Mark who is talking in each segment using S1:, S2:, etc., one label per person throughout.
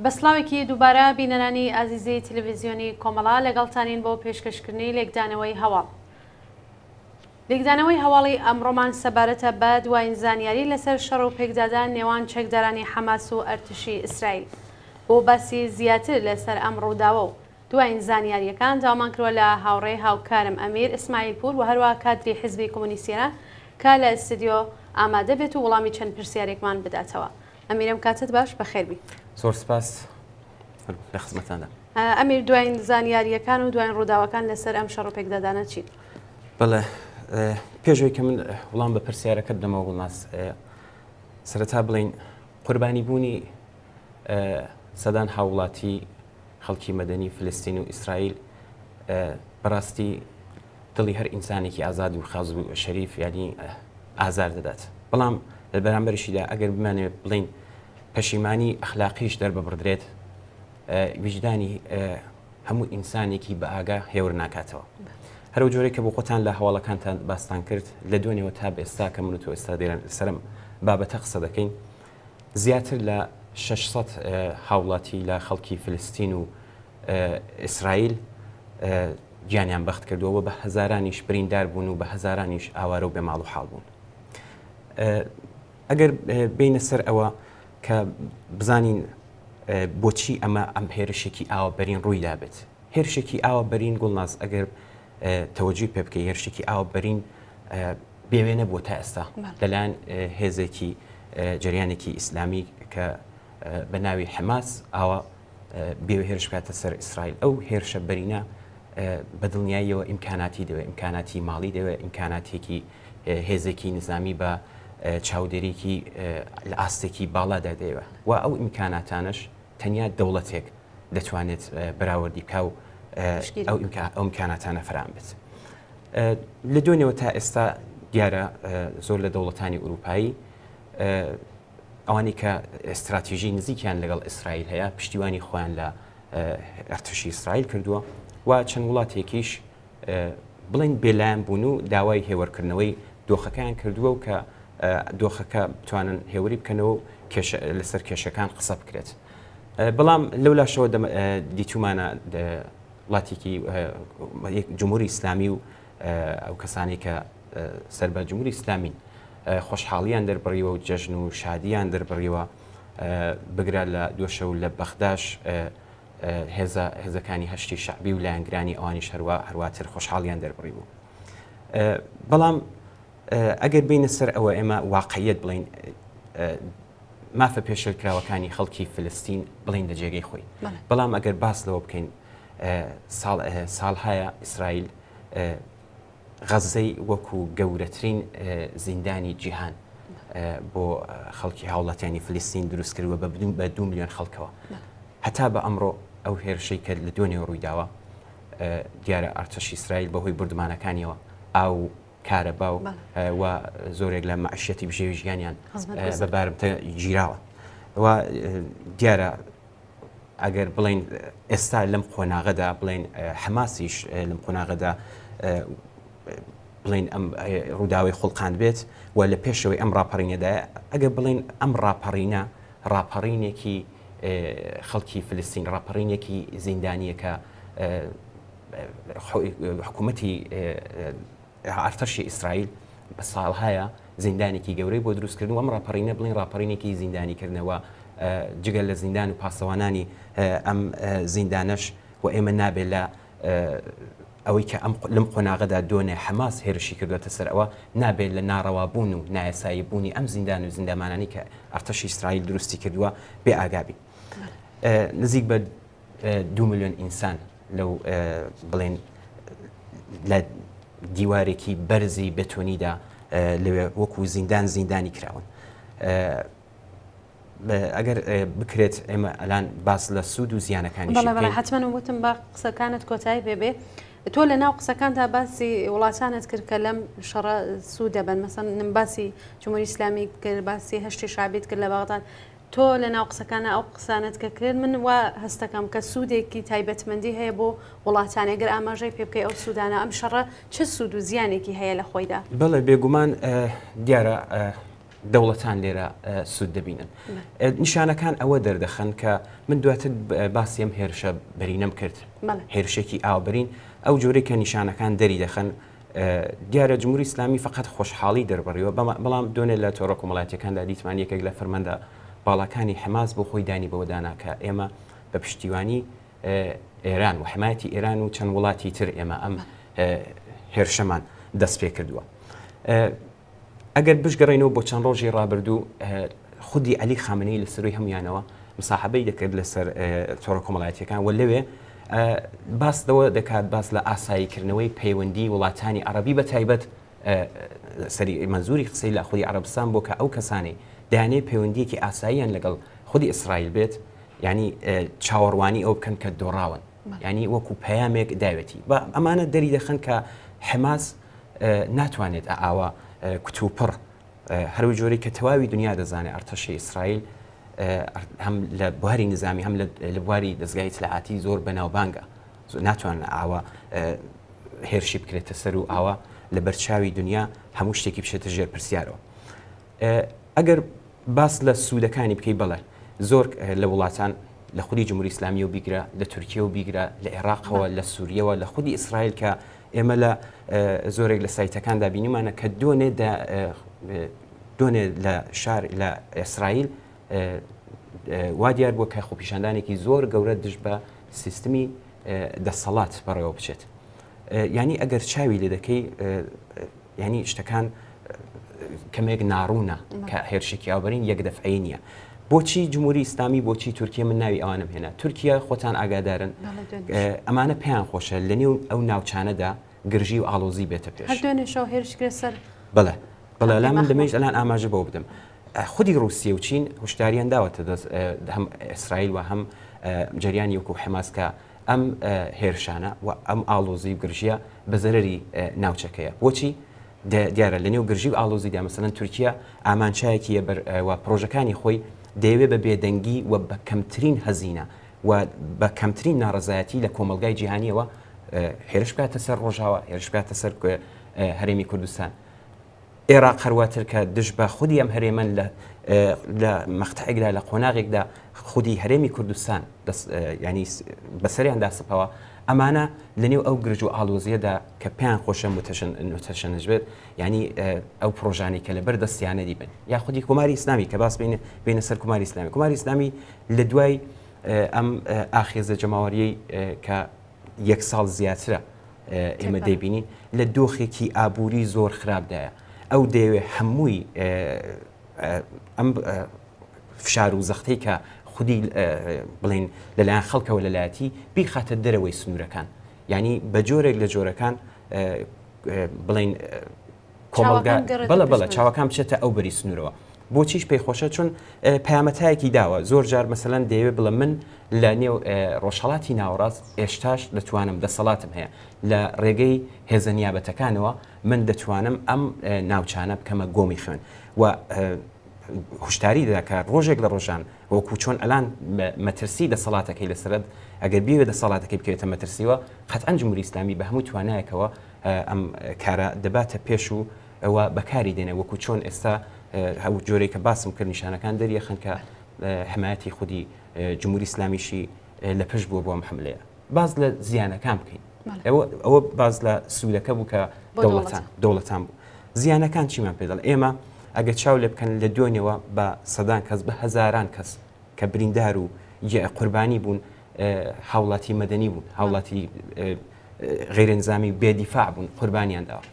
S1: بەسڵاوێکی دووبارە بینەرانی ئازیزەی تەلەڤیزیۆنی کۆمەڵا لەگەڵتانین بۆ پێشکەشکردنی لێکدانەوەی هەواڵ. لێکدانەوەی هەواڵی ئەمڕۆمان سەبارەتە بە دوایین زانیاری لەسەر شەڕ و پێکدادان نێوان چەکدارانی حەماس و ئەرتشی ئیسرائیل. بۆ باسی زیاتر لەسەر ئەم ڕووداوە و دوایین زانیاریەکان داوامان کردووە لە هاوڕێی هاوکارم ئەمیر ئیسماعیل پور و هەروە کادری حیزبی کۆمونیستیەران کە لە ئستودیۆ ئامادە بێت و وەڵامی چەند پرسیارێکمان بداتەوە. ئەمیرم کاتت باش بەخێربی.
S2: زۆر سپاس لە خزمەتاندا.
S1: ئەمیر دوایین زانیاریەکان و دوایین ڕووداوەکان لەسەر ئەم شەڕ و پێکدادانە چین؟
S2: بەڵێ پێشەوەی کە من وەڵام بە پرسیارەکەت دەمەوە گوڵناس سەرەتا بڵین قوربانی بوونی سەدان هاوڵاتی خەڵکی مەدەنی فلستین و ئیسرائیل بەڕاستی دڵی هەر ئینسانێکی ئازاد و خاز و شەریف یعنی ئازار دەدات. بەڵام لە بەرامبەرشیدا ئەگەر بمانێت بڵین پەشیمانی ئەخلاقیش دەرببڕدرێت وجدانی هەموو ئینسانێکی بە ئاگا هێور ناکاتەوە. هەرو جۆرێک کە بۆ خۆتان لە هەواڵەکانتان باستان کرد لە دوێنێەوە تا ئێستا کە من و تۆ ئێستا دێران سرم بابەتە قسە دەکەین زیاتر لە 600 هاوڵاتی لە خەڵکی فلستین و ئیسرائیل گیانیان بەخت کردووە بە هەزارانیش بریندار بوون و بە هەزارانیش ئاوارە و بێماڵ و حاڵ بوون. ئەگەر بینە سەر ئەوە کە بزانین بۆچی ئەم هێرشێکی ئاوەبەرین ڕوویدا بێت. هێرشێکی ئاوەبەرین گوڵناس ئەگەر تەوەجوی پێ بکەی هێرشێکی ئاوەبەرین بێوێنە بۆ تا ئێستا لەلایەن هێزێکی جریانێکی ئیسلامی کە بە ناوی حەماس ئاوە بێوە هێرش بکاتە سەر ئیسرائیل. ئەو هێرشە بەرینە بە دڵنیاییەوە ئیمکاناتی دەوێت ئیمکاناتی ماڵی دەوێت ئیمکاناتێکی هێزێکی نظامی بە چاودێریکی لە ئاستێکی باڵادا دەوێت و ئەو ئیمکاناتانش تەنیا دەوڵەتێک دەتوانێت بەراوردی بکە و ئەو ئیمکاناتانە فراهم بێت. لە دوێنێەوە تا ئێستا دیارە زۆر لە دەوڵەتانی ئوروپایی ئەوانی کە ئستراتیژی نزیکیان لەگەڵ ئیسرائیل هەیە پشتیوانی خۆیان لە ئەرتشی ئیسرائیل کردووە و چەند وڵاتێکیش بڵین بێلایەن بوون و داوای هێوەرکردنەوەی دۆخەکەیان کردووە و کە دۆخەکە بتوانن هێوری بکەنەوە و لەسەر کێشەکان قسە بکرێت. بەڵام لەولاشەوە دیتومانە وڵاتێکی جمهوری ئیسلامی و ئەو کەسانی کە سەر بە جمهوری ئیسلامین خۆشحاڵیان دەربڕیوە و جەژن و شادیان دەربڕیوە بگرا لە دۆشە و لە بەخداش هێزەکانی هەشتی شعبی و لایەنگرانی ئەوانی هەرواتر خۆشحاڵیان دەربڕیوە. بەڵام ئەگەر بینە سەر ئەوە ئێمە واقعیت بڵین مافە پێشێلکراوەکانی خەڵکی فلستین بڵین لە جێگەی خۆی. بەڵام ئەگەر باس لەوە بکەین ساڵهایە ئیسرائیل غەزەی وەکو گەورەترین زیندانی جیهان بۆ خەڵکی هاوڵاتیانی فلستین دروست کردووە بە 2 میلیۆن خەڵکەوە. هەتا بە ئەمڕۆ ئەو هێرشەی کە لە دوێنێەوە ڕوویداوە دیارە ئەرتشی ئیسرائیل بەهۆی بردمانەکانیەوە ئاو کارەبا و زۆرێک لە مەعیشەتی بژێوی ژیانیان بە بارمتە گیراوە و دیارە ئەگەر بڵین ئێستا لەم قۆناغەدا بڵین حەماسیش لەم قۆناغەدا بڵین ئەم ڕووداوی خوڵقاند بێت و لە پێشەوەی ئەم ڕاپەڕینەدایە ئەگەر بڵین ئەم ڕاپەڕینە ڕاپەڕینێکی خەڵکی فلستین ڕاپەڕینێکی زیندانیەکە حکوومەتی ئەرتشی ئیسرائیل بە ساڵهایە زیندانێکی گەورەی بۆ دروستکردن و ئەم ڕاپەڕینە بڵین ڕاپەڕینێکی زیندانیکردنەوە جگەل لە زیندان و پاسەوانانی ئەم زیندانەش و ئێمە نابێت لە ئەوەی کە لەم قۆناغەدا دۆنێ حەماس هێرشی کردوێتە سەر ئەوە نابێت لە ناڕەوابوون و نایەسایی بوونی ئەم زیندان و زیندەمانانی کە ئەرتشی ئیسرائیل دروستی کردووە بێ ئاگابی. نزیک بە 2 میلیۆن ئینسان لەو بڵێن لە دیوارێکی بەرزی بەتۆنیدا لەوێ وەکو زیندانی کراون. ئەگەر بکرێت ئێمە ئەلان باس لە سوود و زیانەکانی
S1: حتمما وتم بە قسەکانت کۆتایی بێبێ تۆ لە ناو قسەکاندا باسی وڵاتانت کرد کە لەم شەڕە سوود دەبن مەسەن باسی جمهوری ئیسلامی کرد باسی هەشتی شعبیت کرد لە بەغداد تۆ لە ناو قسەکانە ئەو قسانت کە کرد من وا هەستەکەم کە سوودێکی تایبەتمەندی هەیە بۆ وڵاتانێگەر ئاماژەی پێ بکەی ئەو سوودانە ئەم شەڕە چه سوود و زیانێکی هەیە لە خۆیدا؟
S2: بەڵێ بێگومان دیارە دەوڵەتان لێرە سوود دەبینن. نیشانەکان ئەوە دەردەخەن کە من دواتر باسیم هێرشە بەرینەم کرد هێرشێکی ئاوبرین ئەو جۆرەی کە نیشانەکان دەری دەخەن دیارە جمهوری ئیسلامی فقط خۆشحاڵی دەربڕیەوە بەڵام دوێنێ لە تۆڕە کۆمەڵایەتیەکاندا دیتمان یەکێک لە فەرمەندە باڵەکانی حماس بۆ خۆی دانی بەوەدانا کە ئێمە بە پشتیوانی ئێران و حمایەتی ئێران و چەند وڵاتی تر ئێمە ئەم هێرشەمان دەست پێ کردووە. ئەگەر بشگەڕێنەوە بۆ چەند ڕۆژی ڕابردوو خودی عەلی خامنەی لە سەروی هەمویانەوە مساحەبەی دەکرد لەسەر تۆڕە کۆمەڵایەتیەکان و لەوێ باسەوە دەکات باس لە ئاساییکردنەوەی پەیوەندی وڵاتانی عەرەبی بە تایبەت سەری مەنزوری قسەی لە خودی عەرەبستان بۆ کە ئەو کەسانی دەیانێت پەیوەندیەکی ئاساییان لەگەڵ خودی ئیسرائیل بێت ینی چاوەڕوانی ئەو بکەن کە دۆڕاون ینی وەکو پەیامێک داوێتی بە ئەمانە دەری دەخەن کە حماس ناتوانێت ئاوا کتوپڕ هەروی جۆری کە تەواوی دنیا دەزانێت ئەرتەشی ئیسرائیل هەم لە بواری نظامی هەم لە بواری دەستگای اطلاعاتی زۆر بەناوبانگە ناتوانێت ئاوا هێرشی بکرێتە سەر و ئاوا لە بەرچاوی دنیا هەموو شتێکی بشێتە ژێر پرسیارەوە. ئەگەر باس لە سوودەکانی بکەی بەڵێ زۆر لە وڵاتان لە خودی جمهوری ئیسلامی و بیگرە لە تورکیە و بیگرە لە عێراقەوە لە سووریەوە لە خودی ئیسرائیل کە ئێمە لە زۆرێک لە سایتەکاندا بینیمانە کە دۆنێ لە شار لە ئیسرائیل وا دیار بووە کە خۆپیشاندانێکی زۆر گەورە دژ بە سیستمی دەسەڵات بەڕێوە بچێت. ینی ئەگەر چاوی لێ دەکەی ینی شتەکان کەمێک ناڕوونە کە هێرشێکی ئاوبەرین یەک دەفعی نییە. بۆچی جمهوری ئیسلامی بۆچی تورکیە من ناوی ئەوانم هێنا تورکیا خۆتان ئاگادارن ئەمانە پێیان خۆشە لە نێو ئەو ناوچانەدا گرژی و ئاڵۆزی بێتە پێش بڵێ لا من دەمەش ئەلان ئاماژە بۆ بدەم. خودی رووسیە و چین هشداریان داوەتە هەم ئیسرائیل و هەم جریانی وەکو حماسکە ئەم هێرشانە و ئەم ئاڵۆزی و گرژیە بە زەرەری ناوچەکەیە. بۆچی دیارە لە نێو گرژی و ئاڵۆزیدا مەسەڵەن تورکیا ئامانچایەکی و پرۆژەکانی خۆی دەیەوێت بە بێدەنگی و بە کەمترین هەزینە و بە کەمترین ناڕزایەتی لە کۆمەلگای جیهانیەوە هێرش بکاتە سەر ڕۆژاوە هێرش بکاتە سەر هەرێمی کوردستان. عێراق هەرواتر کە دژ بە خودی ئەم هەرێمەن لە مەقتەعێکدا لە قۆناغێکدا خودی هەرێمی کوردستان ینی بەسەریان داسپەوە ئەمانە لە نێو ئەو گرج و ئاڵۆزیەدا کە پێیان خۆشە متەشەنج بێت ینی ئەو پرۆژانی کە لەبەر دەستیانە دیبن یا خودی کۆماری ئیسلامی کە باس بینە سەر کۆماری ئیسلامی کۆماری ئیسلامی لە دوای ئەم ئاخێزە جەماوەریەی کە یەک ساڵ زیاترە ئێمە دەیبینین لە دۆخێکی ئابووری زۆر خراپدایە ئەو دەیەوێ هەمووی ئەم فشار و زەختەی کە خودی بڵین لەلایەن خەڵکەوە لەلایەتی بیخاتە دەرەوەی سنوورەکان ینی بە جۆرێک لە جۆرەکان بڵین کۆمەلگا بەڵە چاوەکان بچێتە ئەو بەری سنوورەوە. بۆچیش پێی خۆشە چون پەیامەتایەکی داوە زۆر جار مەسەلەن دەیەوێت بڵێ من لە نێو ڕۆژهەڵاتی ناوەڕاست ئێشتاش دەتوانم دەسەڵاتم هەیە لە ڕێگەی هێزە نیابەتەکانەوە من دەتوانم ئەم ناوچانە بکەمە گۆمی خوێن و هشداری دەکات ڕۆژێک لە ڕۆژان وەکو چۆن ئەلان مەترسی دەسەڵاتەکەی لەسرت ئەگەر بێوێ دەسەڵاتەکەی بکەوێتە مەترسیوە قەتعەن جمهوری ئیسلامی بە هەموو توانایەکەوە ئەم کارە دەباتە پێش و ئەوە بەکاری دێنێ وەکو چۆن ئێستا هەوو جۆرەی کە باسم کرد نیشانەکان دەریەخن کە حمایەتی خودی جمهوری ئیسلامیشی لە پێش بووە بۆ ئەم حملەیە. باز لە زیانەکان بکەین ئەوە باز لە سوودەکە بوو کە دەوڵەتان بوو. زیانەکان چیمان پێدەڵ ئێمە ئەگە چاو لێ بکەن لە دوێنەوە بە سەدان کەس بە هەزاران کەس کە بریندار و قوربانی بوون هاوڵاتی مەدەنی بوون هاوڵاتی غیرنظامی بێدیفاع بوون قوربانیان داوە.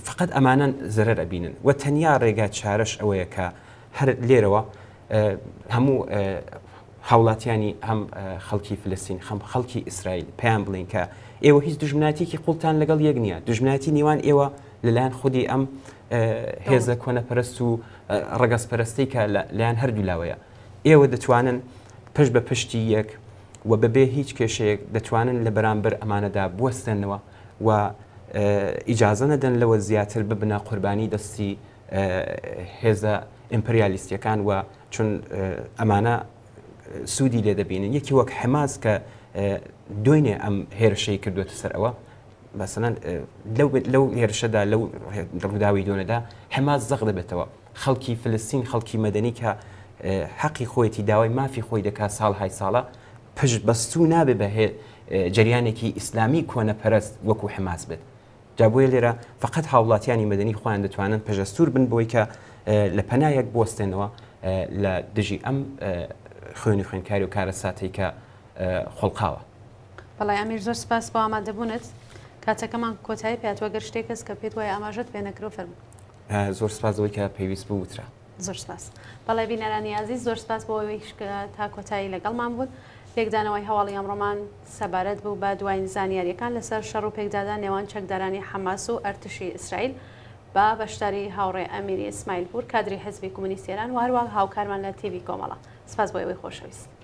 S2: فقط ئەمانە زەرەر ئەبینن و تەنیا ڕێگا چارەش ئەوەیە کە هەر لێرەوە هەموو هاوڵاتیانی هەم خەڵکی فلستین خەڵکی ئیسرائیل پێیان بڵین کە ئێوە هیچ دژمناتێکی قوڵتان لەگەڵ یەک نییە دژمناتی نیوان ئێوە لەلایەن خودی ئەم هێزە کۆنەپەرست و ڕەگەزپەرستی کە لایەن هەردوو لاوەیە ئێوە دەتوانن پشت بە پشتی یەک و بەبێ هیچ کێشەیەک دەتوانن لە بەرامبەر ئەمانەدا بوەستێنەوە و ئیجازە نەدەن لەوە زیاتر ببنە قوربانی دەستی هێزە ئیمپریالیستیەکان و چون ئەمانە سوودی لێ دەبینن یەکی وەک حماس کە دوێنێ ئەم هێرشەی کردوێتە سەر ئەوە مەسەڵەن لەو هێرشەدا لەو ڕووداوی دوێنەدا حماس زەق دەبێتەوە خەڵکی فلستین خەڵکی مەدەنی کە حەقی خۆیەتی داوای مافی خۆی دەکات ساڵهای ساڵە پشت بەستوو نابێ بە جریانێکی ئیسلامی کۆنەپەرست وەکو حماس بێت. جابووە لێرە فقط هاوڵاتیانی مەدەنی خۆیان دەتوانن پەژەستور بن بۆی کە لە پەنایەک بوەستێنەوە لە دژی ئەم خوێنی خوێنکاری و کارە ساتەی کە خۆڵقاوە.
S1: بەڵای ئەمیر زۆر سپاس بۆ ئامادەبوونت. کاتەکەمان کۆتایی پێات وەگەر شتێک کەس کە پێت وایە ئاماژەت پێنەکرۆ فەرموو.
S2: زۆر سپاسەوەی کە پێویست بوو وترا.
S1: زۆر سپاس. بەڵێ بینەرانی عزیز زۆر سپاس بۆ ئەوەی تا کۆتایی لەگەڵمان بوون. پێکدانەوەی هەواڵی ئەمڕۆمان سەبارەت بوو بە دوای زانیاریەکان لەسەر شەڕ و پێکدادان نێوان چەکدارانی حەماس و ئەرتشی ئیسرائیل بە بەشداری هاوڕێ ئەمیری ئیسماعیل پور کادری حزبی کۆمونیستیێران و هەروەها هاوکارمان لە تیڤی کۆمەڵە. سپاس بۆ ئەوەی خۆشەویست.